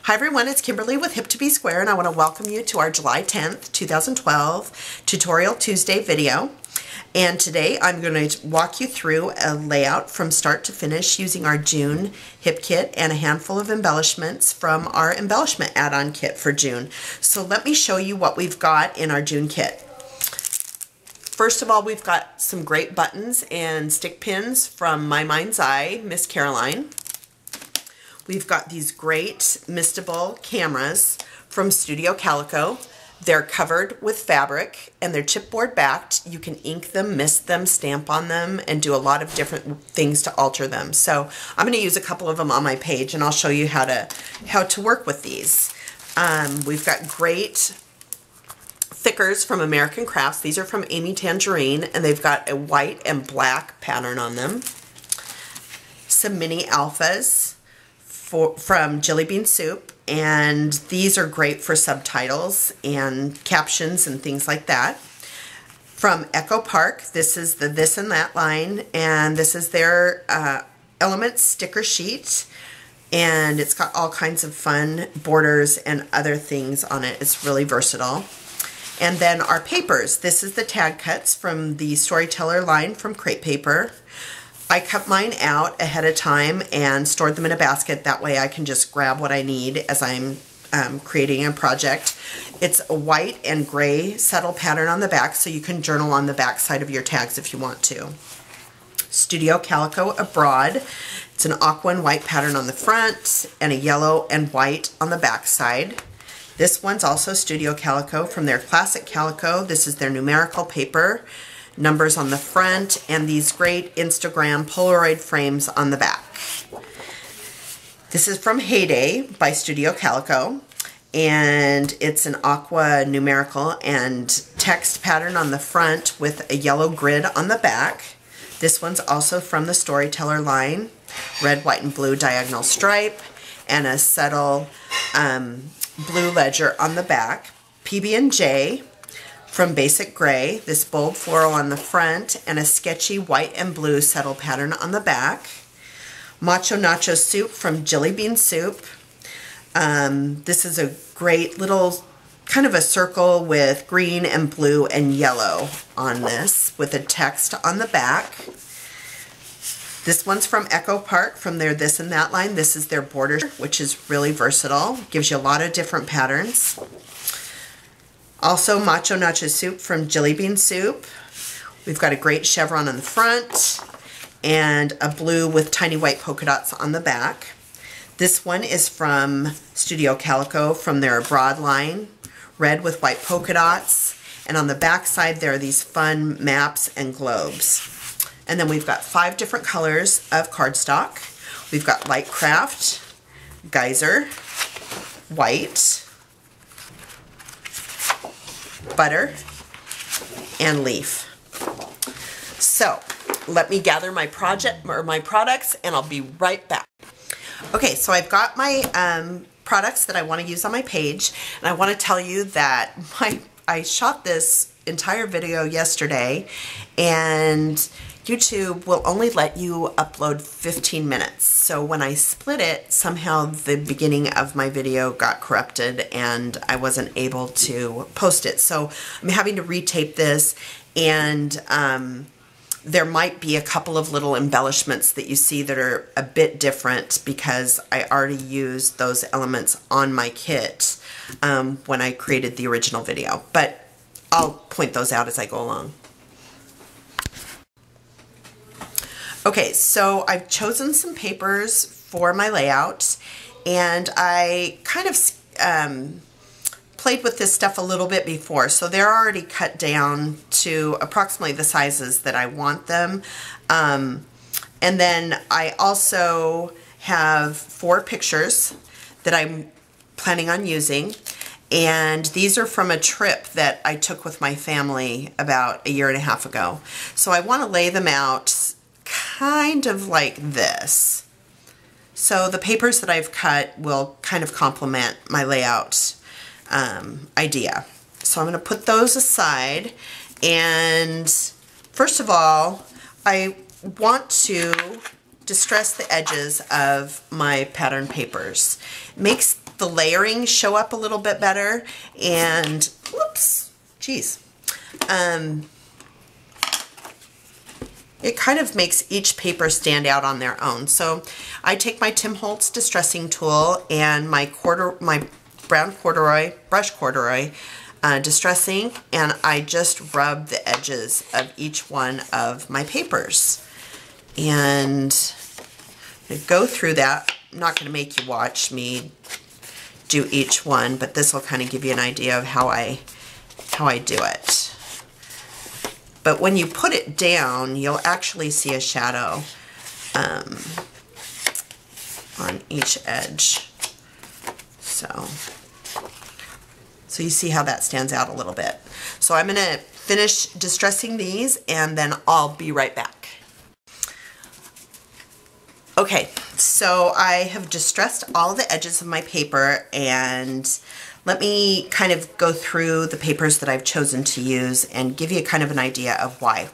Hi everyone, it's Kimberly with Hip to Be Square, and I want to welcome you to our July 10th, 2012 Tutorial Tuesday video. And today I'm going to walk you through a layout from start to finish using our June hip kit and a handful of embellishments from our embellishment add-on kit for June. So let me show you what we've got in our June kit. First of all, we've got some great buttons and stick pins from My Mind's Eye, Miss Caroline. We've got these great mistable cameras from Studio Calico. They're covered with fabric and they're chipboard backed. You can ink them, mist them, stamp on them, and do a lot of different things to alter them. So I'm going to use a couple of them on my page, and I'll show you how to work with these. We've got great thickers from American Crafts. These are from Amy Tangerine, and they've got a white and black pattern on them. Some mini alphas from Jelly Bean Soup, and these are great for subtitles and captions and things like that. From Echo Park, this is the This and That line, and this is their Elements sticker sheet, and it's got all kinds of fun borders and other things on it. It's really versatile. And then our papers. This is the tag cuts from the Storyteller line from Crepe Paper. I cut mine out ahead of time and stored them in a basket. That way I can just grab what I need as I'm creating a project. It's a white and gray settle pattern on the back, so you can journal on the back side of your tags if you want to. Studio Calico Abroad. It's an aqua and white pattern on the front and a yellow and white on the back side. This one's also Studio Calico from their Classic Calico. This is their numerical paper. Numbers on the front, and these great Instagram Polaroid frames on the back. This is from Heyday by Studio Calico, and it's an aqua numerical and text pattern on the front with a yellow grid on the back. This one's also from the Storyteller line, red, white, and blue diagonal stripe, and a subtle blue ledger on the back. pb&j from Basic Gray, this bold floral on the front and a sketchy white and blue settle pattern on the back. Macho Nacho Soup from Jelly Bean Soup. This is a great little kind of a circle with green and blue and yellow on this with a text on the back. This one's from Echo Park from their This and That line. This is their border, which is really versatile. Gives you a lot of different patterns. Also, Macho Nacho Soup from Jelly Bean Soup. We've got a great chevron on the front and a blue with tiny white polka dots on the back. This one is from Studio Calico from their Abroad line, red with white polka dots. And on the back side there are these fun maps and globes. And then we've got 5 different colors of cardstock. We've got Light Craft, Geyser, White, Butter, and Leaf. So let me gather my products, and I'll be right back. Okay, so I've got my products that I want to use on my page, and I want to tell you that I shot this entire video yesterday, and YouTube will only let you upload 15 minutes. So when I split it, somehow the beginning of my video got corrupted and I wasn't able to post it. So I'm having to retape this, and there might be a couple of little embellishments that you see that are a bit different because I already used those elements on my kit when I created the original video. But I'll point those out as I go along. Okay, so I've chosen some papers for my layout, and I kind of played with this stuff a little bit before, so they're already cut down to approximately the sizes that I want them. And then I also have 4 pictures that I'm planning on using, and these are from a trip that I took with my family about a year and a half ago. So I want to lay them out kind of like this. So the papers that I've cut will kind of complement my layout idea. So I'm going to put those aside, and first of all I want to distress the edges of my pattern papers. It makes the layering show up a little bit better, and whoops, geez. It kind of makes each paper stand out on their own. So I take my Tim Holtz distressing tool and my brown corduroy, brush corduroy distressing, and I just rub the edges of each one of my papers. And go through that. I'm not going to make you watch me do each one, but this will kind of give you an idea of how I do it. But when you put it down, you'll actually see a shadow on each edge. So you see how that stands out a little bit. So I'm going to finish distressing these, and then I'll be right back. Okay, so I have distressed all of the edges of my paper, and let me kind of go through the papers that I've chosen to use and give you kind of an idea of why.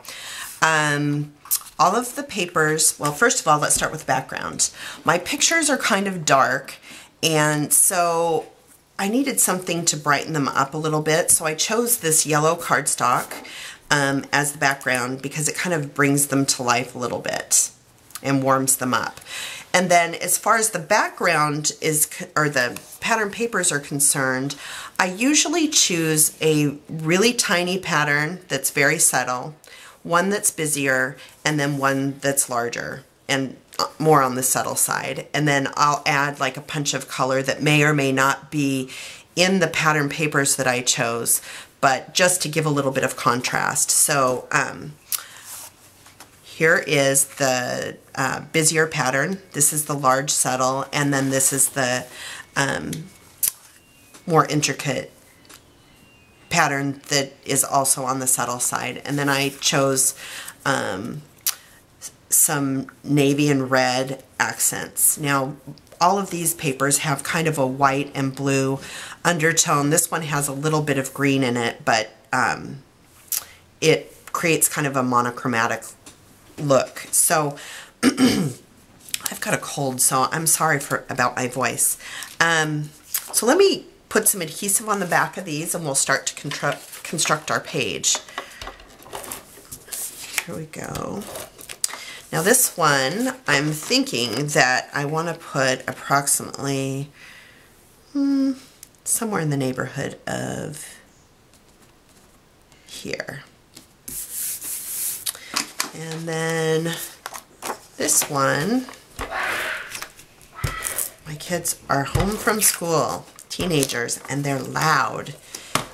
All of the papers, well, first of all, let's start with background. My pictures are kind of dark, and so I needed something to brighten them up a little bit, so I chose this yellow cardstock as the background because it kind of brings them to life a little bit and warms them up. And then as far as the background is, or the pattern papers are concerned, I usually choose a really tiny pattern that's very subtle, one that's busier, and then one that's larger and more on the subtle side. And then I'll add like a punch of color that may or may not be in the pattern papers that I chose, but just to give a little bit of contrast. So here is the busier pattern. This is the large subtle, and then this is the more intricate pattern that is also on the subtle side. And then I chose some navy and red accents. Now, all of these papers have kind of a white and blue undertone. This one has a little bit of green in it, but it creates kind of a monochromatic look. So I've got a cold, so I'm sorry about my voice. So let me put some adhesive on the back of these, and we'll start to construct our page. Here we go. Now this one, I'm thinking that I want to put approximately somewhere in the neighborhood of here. And then this one, my kids are home from school, teenagers, and they're loud.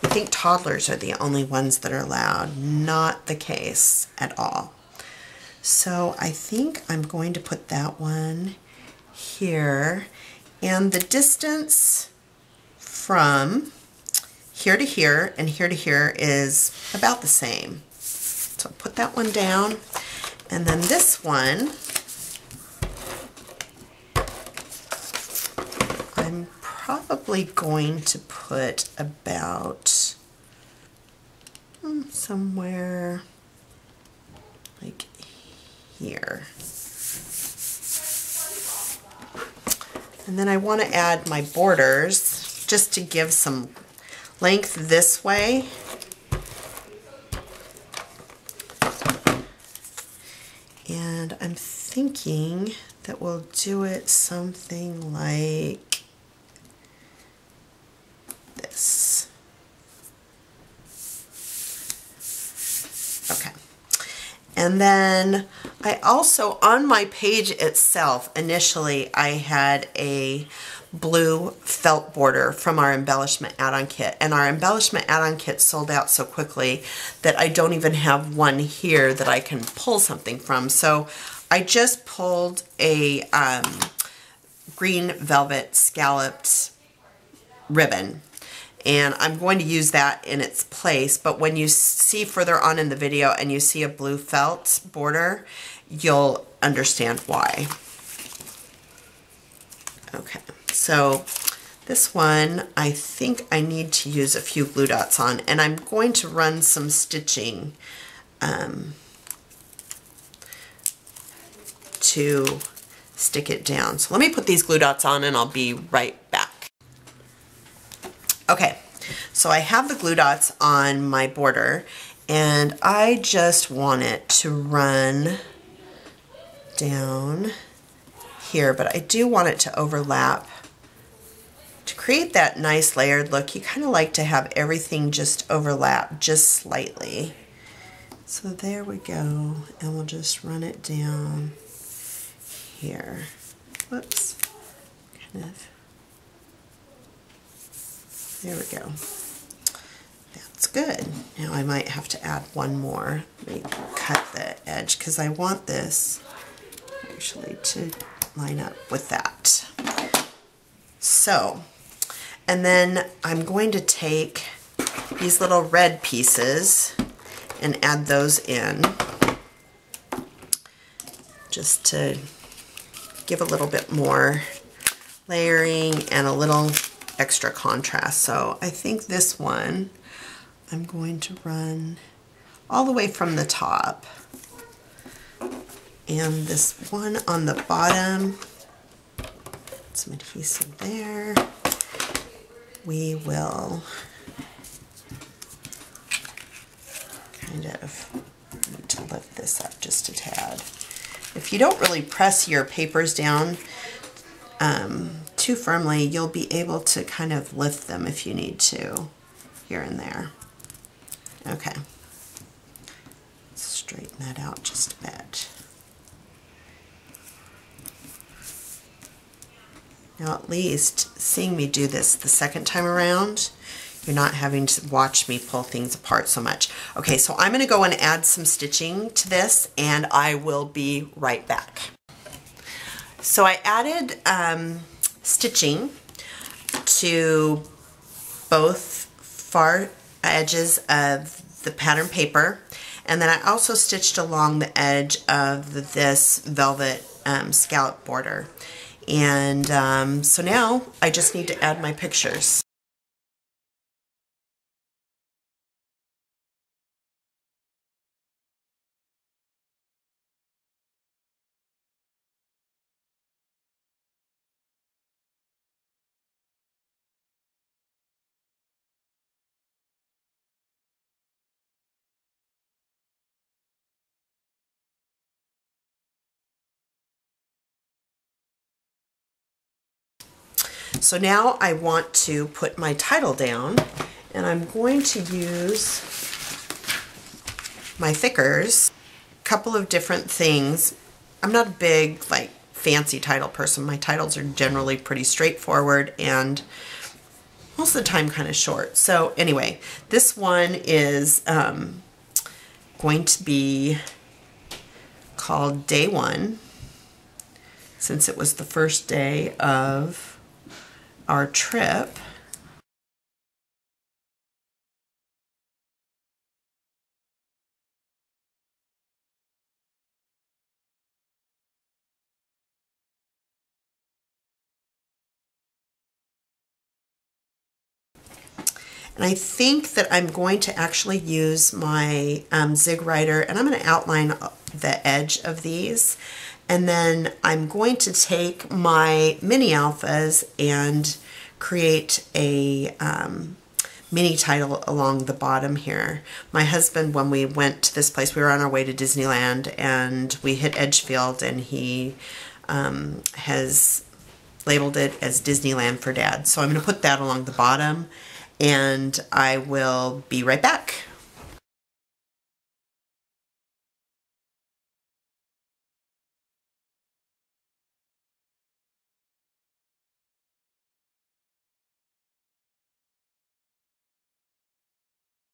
You think toddlers are the only ones that are loud. Not the case at all. So I think I'm going to put that one here. And the distance from here to here and here to here is about the same. So I'll put that one down. And then this one, I'm probably going to put about somewhere like here. And then I want to add my borders just to give some length this way. And I'm thinking that we'll do it something like this. Okay. And then I also, on my page itself, initially I had a blue felt border from our embellishment add-on kit, and our embellishment add-on kit sold out so quickly that I don't even have one here that I can pull something from. So I just pulled a green velvet scalloped ribbon, and I'm going to use that in its place. But when you see further on in the video and you see a blue felt border, you'll understand why. Okay. So this one, I think I need to use a few glue dots on, and I'm going to run some stitching to stick it down. So let me put these glue dots on and I'll be right back. Okay, so I have the glue dots on my border, and I just want it to run down here, but I do want it to overlap. To create that nice layered look, you kind of like to have everything just overlap just slightly. So there we go, and we'll just run it down here. Whoops, kind of. There we go. That's good. Now I might have to add one more. Let me cut the edge because I want this actually to line up with that. So, and then I'm going to take these little red pieces and add those in just to give a little bit more layering and a little extra contrast. So I think this one I'm going to run all the way from the top, and this one on the bottom, some adhesive there, we will kind of need to lift this up just a tad. If you don't really press your papers down too firmly, you'll be able to kind of lift them if you need to, here and there. Okay, let's straighten that out just a bit. Now at least seeing me do this the second time around, you're not having to watch me pull things apart so much. Okay, so I'm going to go and add some stitching to this, and I will be right back. So I added stitching to both far edges of the pattern paper, and then I also stitched along the edge of this velvet scallop border. And so now I just need to add my pictures. So now I want to put my title down, and I'm going to use my thickers, a couple of different things. I'm not a big, like, fancy title person. My titles are generally pretty straightforward and most of the time kind of short. So anyway, this one is going to be called Day 1, since it was the first day of our trip. And I think that I'm going to actually use my zig writer, and I'm going to outline the edge of these. And then I'm going to take my mini alphas and create a mini title along the bottom here. My husband, when we went to this place, we were on our way to Disneyland, and we hit Edgefield, and he has labeled it as Disneyland for Dad. So I'm going to put that along the bottom, and I will be right back.